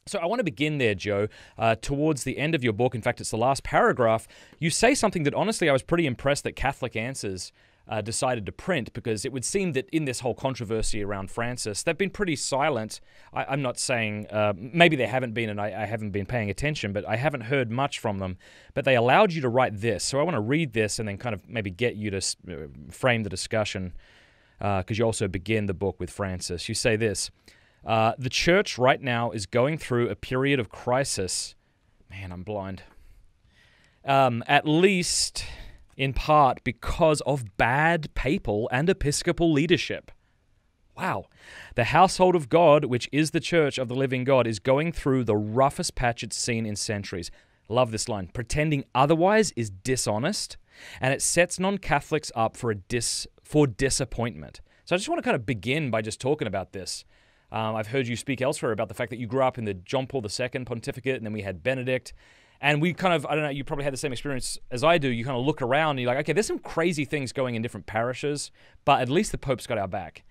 So I want to begin there, Joe. Towards the end of your book, in fact, it's the last paragraph, you say something that honestly I was pretty impressed that Catholic Answers decided to print, because it would seem that in this whole controversy around Francis, they've been pretty silent. I'm not saying, maybe they haven't been and I haven't been paying attention, but I haven't heard much from them. But they allowed you to write this. So I want to read this and then kind of maybe get you to frame the discussion, because you also begin the book with Francis. You say this. The church right now is going through a period of crisis. Man, I'm blind. At least in part because of bad papal and episcopal leadership. Wow. The household of God, which is the church of the living God, is going through the roughest patch it's seen in centuries. Love this line. Pretending otherwise is dishonest, and it sets non-Catholics up for disappointment. So I just want to kind of begin by just talking about this. I've heard you speak elsewhere about the fact that you grew up in the John Paul II pontificate, and then we had Benedict. And we kind of, I don't know, you probably had the same experience as I do. You kind of look around and you're like, okay, there's some crazy things going in different parishes, but at least the Pope's got our back.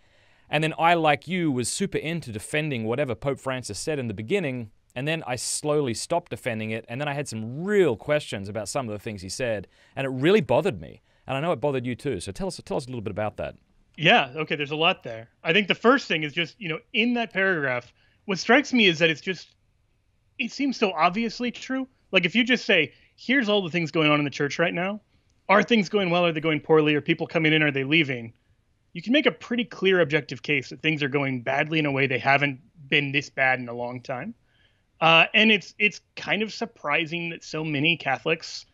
And then I, like you, was super into defending whatever Pope Francis said in the beginning, and then I slowly stopped defending it, and then I had some real questions about some of the things he said, and it really bothered me. And I know it bothered you too, so tell us a little bit about that. Yeah, okay, there's a lot there. I think the first thing is just, in that paragraph, what strikes me is that it seems so obviously true. Like, if you just say, here's all the things going on in the church right now, are things going well, are they going poorly, are people coming in, are they leaving? You can make a pretty clear objective case that things are going badly in a way they haven't been this bad in a long time. And it's kind of surprising that so many Catholics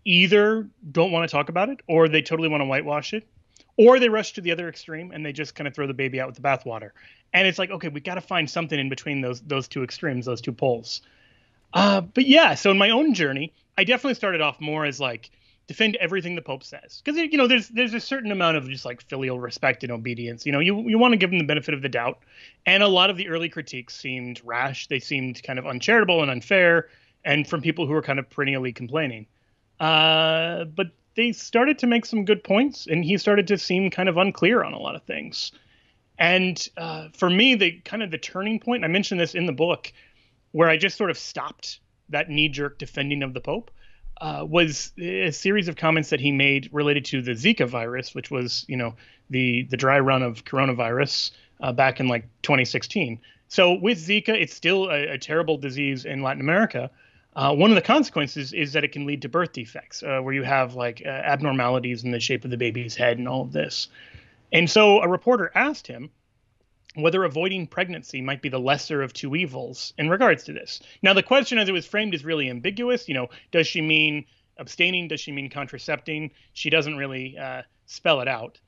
either don't want to talk about it, or they totally want to whitewash it, or they rush to the other extreme and they just kind of throw the baby out with the bathwater. And it's like, okay, we got to find something in between those two extremes, those two poles. But yeah, so in my own journey, I definitely started off more as like, defend everything the Pope says. Because, there's a certain amount of just like filial respect and obedience. You want to give them the benefit of the doubt. And a lot of the early critiques seemed rash. They seemed kind of uncharitable and unfair, and from people who were kind of perennially complaining. But they started to make some good points, and he started to seem kind of unclear on a lot of things. And for me, the turning point, and I mentioned this in the book, where I just sort of stopped that knee-jerk defending of the Pope, was a series of comments that he made related to the Zika virus, which was, the dry run of coronavirus back in like 2016. So with Zika, it's still a terrible disease in Latin America. One of the consequences is that it can lead to birth defects, where you have like abnormalities in the shape of the baby's head and all of this. And so a reporter asked him whether avoiding pregnancy might be the lesser of two evils in regards to this. Now, the question as it was framed is really ambiguous. Does she mean abstaining? Does she mean contracepting? She doesn't really spell it out.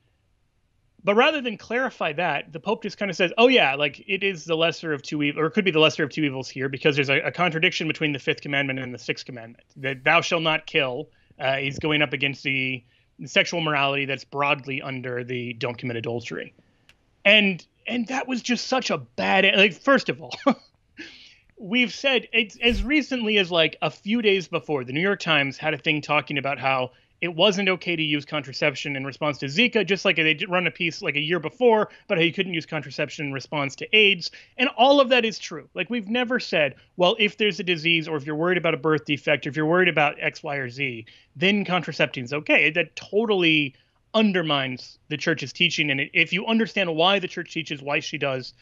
But rather than clarify that, the Pope just kind of says, oh, yeah, like it is the lesser of two evils, or it could be the lesser of two evils here, because there's a contradiction between the fifth commandment and the sixth commandment. That thou shalt not kill is going up against the sexual morality that's broadly under the don't commit adultery. And that was just such a bad, like, first of all, we've said it's as recently as like a few days before, the New York Times had a thing talking about how it wasn't okay to use contraception in response to Zika, just like they did run a piece like a year before about how you couldn't use contraception in response to AIDS. And all of that is true. Like, we've never said, well, if there's a disease, or if you're worried about a birth defect, or if you're worried about X, Y, or Z, then contracepting is okay. That totally undermines the church's teaching. And if you understand why the church teaches why she does,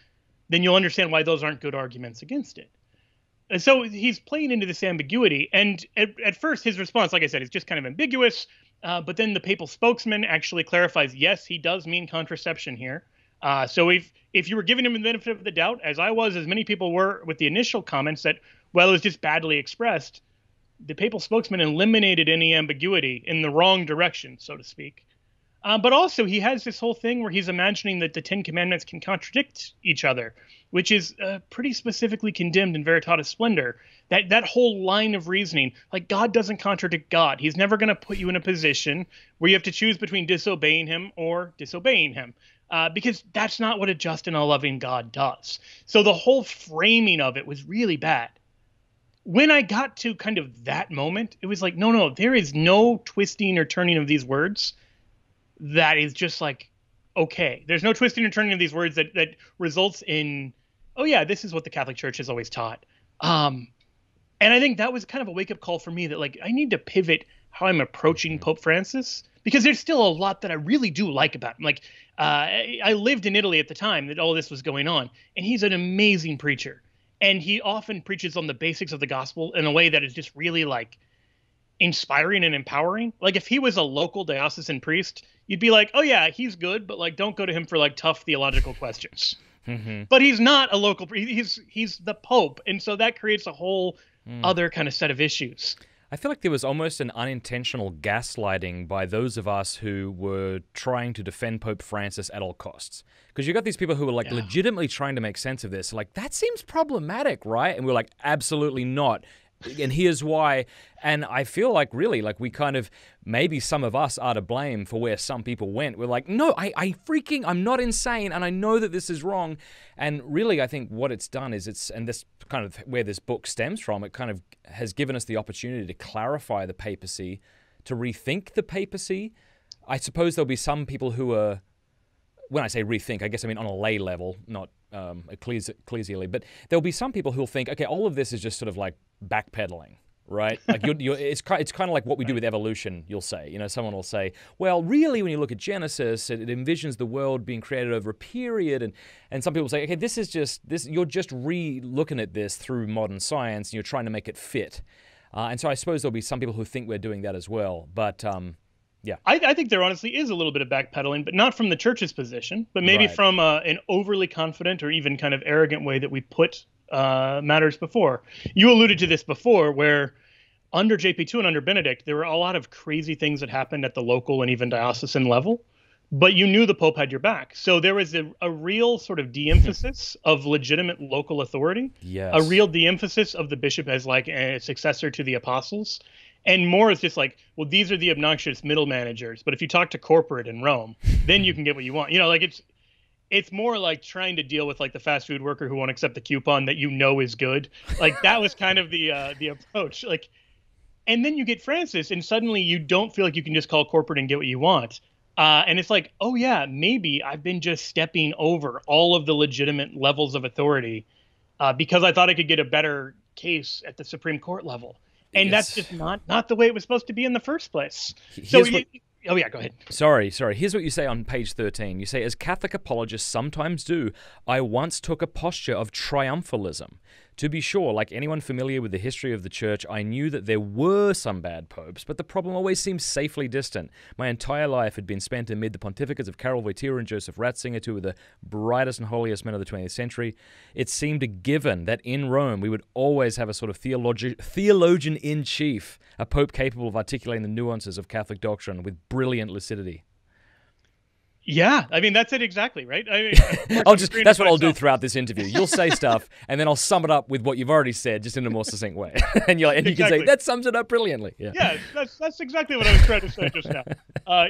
then you'll understand why those aren't good arguments against it. And so he's playing into this ambiguity. And at first, his response, like I said, is just kind of ambiguous. But then the papal spokesman actually clarifies, yes, he does mean contraception here. So if you were giving him the benefit of the doubt, as I was, as many people were with the initial comments that, well, it was just badly expressed, the papal spokesman eliminated any ambiguity in the wrong direction, so to speak. But also, he has this whole thing where he's imagining that the Ten Commandments can contradict each other, which is pretty specifically condemned in Veritatis Splendor. That whole line of reasoning, like, God doesn't contradict God. He's never going to put you in a position where you have to choose between disobeying him or disobeying him, because that's not what a just and a loving God does. So the whole framing of it was really bad. When I got to kind of that moment, it was like, no, there is no twisting or turning of these words that is just like, okay. There's no twisting or turning of these words that results in oh yeah, this is what the Catholic Church has always taught. Um, and I think that was kind of a wake up call for me that like I need to pivot how I'm approaching Hmm. Pope Francis because there's still a lot that I really do like about him. Like I lived in Italy at the time that all this was going on, and he's an amazing preacher. And he often preaches on the basics of the gospel in a way that is just really like inspiring and empowering. Like if he was a local diocesan priest, you'd be like, oh yeah, he's good, but like don't go to him for like tough theological questions. Hmm. But he's not a local he's the Pope, and so that creates a whole other kind of set of issues. I feel like there was almost an unintentional gaslighting by those of us who were trying to defend Pope Francis at all costs. Because you got these people who were like Yeah. legitimately trying to make sense of this. Like, that seems problematic, right? And we're like, absolutely not. And here's why. And I feel like really, like we kind of, maybe some of us are to blame for where some people went. We're like, no, I'm not insane. And I know that this is wrong. And really, I think what it's done is and this kind of where this book stems from, it kind of has given us the opportunity to clarify the papacy, to rethink the papacy. I suppose there'll be some people who are, when I say rethink, I guess I mean on a lay level, not ecclesially, but there'll be some people who'll think, okay, all of this is just sort of like backpedaling, right? Like it's kind of like what we do with evolution. You'll say, someone will say, well, really, when you look at Genesis, it envisions the world being created over a period, and some people say, okay, this is just this. You're just re-looking at this through modern science, and you're trying to make it fit. And so I suppose there'll be some people who think we're doing that as well, but. Yeah. I think there honestly is a little bit of backpedaling, but not from the church's position, but maybe Right. from an overly confident or even kind of arrogant way that we put matters before. You alluded to this before, where under JP2 and under Benedict, there were a lot of crazy things that happened at the local and even diocesan level, but you knew the Pope had your back. So there was a real sort of de-emphasis of legitimate local authority, Yes. a real de-emphasis of the bishop as like a successor to the apostles. And more is just like, well, these are the obnoxious middle managers. But if you talk to corporate in Rome, then you can get what you want. Like it's more like trying to deal with like the fast food worker who won't accept the coupon that is good. Like that was kind of the approach. Like, and then you get Francis, and suddenly you don't feel like you can just call corporate and get what you want. And it's like, oh yeah, maybe I've been just stepping over all of the legitimate levels of authority because I thought I could get a better case at the Supreme Court level. And that's just not the way it was supposed to be in the first place. Oh yeah, go ahead. Sorry. Here's what you say on page 13. You say, as Catholic apologists sometimes do, I once took a posture of triumphalism. To be sure, like anyone familiar with the history of the Church, I knew that there were some bad popes, but the problem always seemed safely distant. My entire life had been spent amid the pontificates of Karol Wojtyła and Joseph Ratzinger, two of the brightest and holiest men of the 20th century. It seemed a given that in Rome we would always have a sort of theologian-in-chief, a pope capable of articulating the nuances of Catholic doctrine with brilliant lucidity. Yeah, I mean that's it exactly, right? I mean, that's what I'll do throughout this interview. You'll say stuff, and then I'll sum it up with what you've already said, just in a more succinct way. And you can say that sums it up brilliantly. Yeah, that's exactly what I was trying to say just now.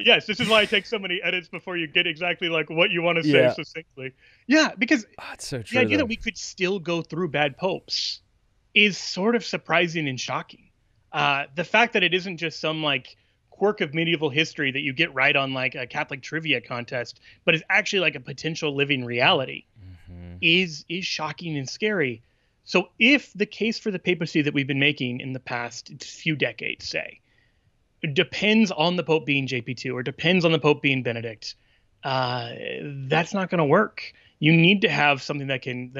Yes, this is why I take so many edits before you get exactly like what you want to say succinctly. Yeah, because it's so true, the idea that we could still go through bad popes is sort of surprising and shocking. The fact that it isn't just some like quirk of medieval history that you get right on like a Catholic trivia contest, but is actually like a potential living reality is shocking and scary. So if the case for the papacy that we've been making in the past few decades, say, depends on the Pope being JP2 or depends on the Pope being Benedict, that's not going to work. You need to have something that can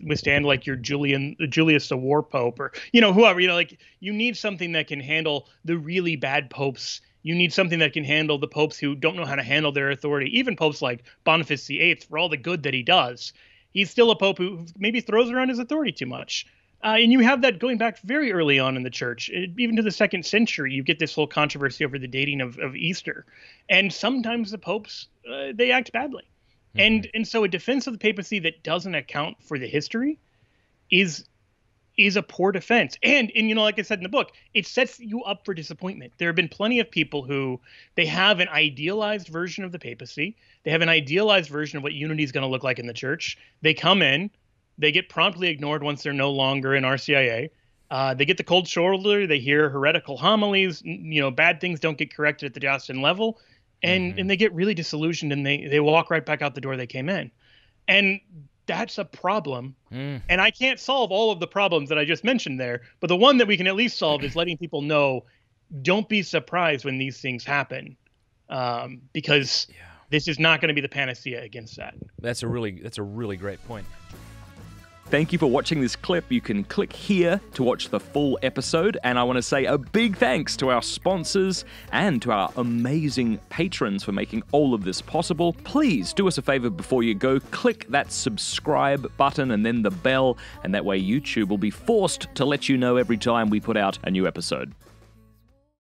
withstand like your Julius the War Pope or whoever, like you need something that can handle the really bad popes. You need something that can handle the popes who don't know how to handle their authority. Even popes like Boniface VIII, for all the good that he does, he's still a pope who maybe throws around his authority too much. And you have that going back very early on in the church, even to the 2nd century. You get this whole controversy over the dating of Easter, and sometimes the popes they act badly. And so a defense of the papacy that doesn't account for the history is a poor defense. And like I said in the book, it sets you up for disappointment. There have been plenty of people who they have an idealized version of the papacy. They have an idealized version of what unity is going to look like in the church. They come in, they get promptly ignored once they're no longer in RCIA. They get the cold shoulder. They hear heretical homilies. Bad things don't get corrected at the diocesan level. And they get really disillusioned and they walk right back out the door they came in. And that's a problem. And I can't solve all of the problems that I just mentioned there, but the one that we can at least solve is letting people know, don't be surprised when these things happen, because this is not going to be the panacea against that. That's a really great point. Thank you for watching this clip. You can click here to watch the full episode, and I want to say a big thanks to our sponsors and to our amazing patrons for making all of this possible. Please do us a favor before you go, click that subscribe button and then the bell, and that way YouTube will be forced to let you know every time we put out a new episode.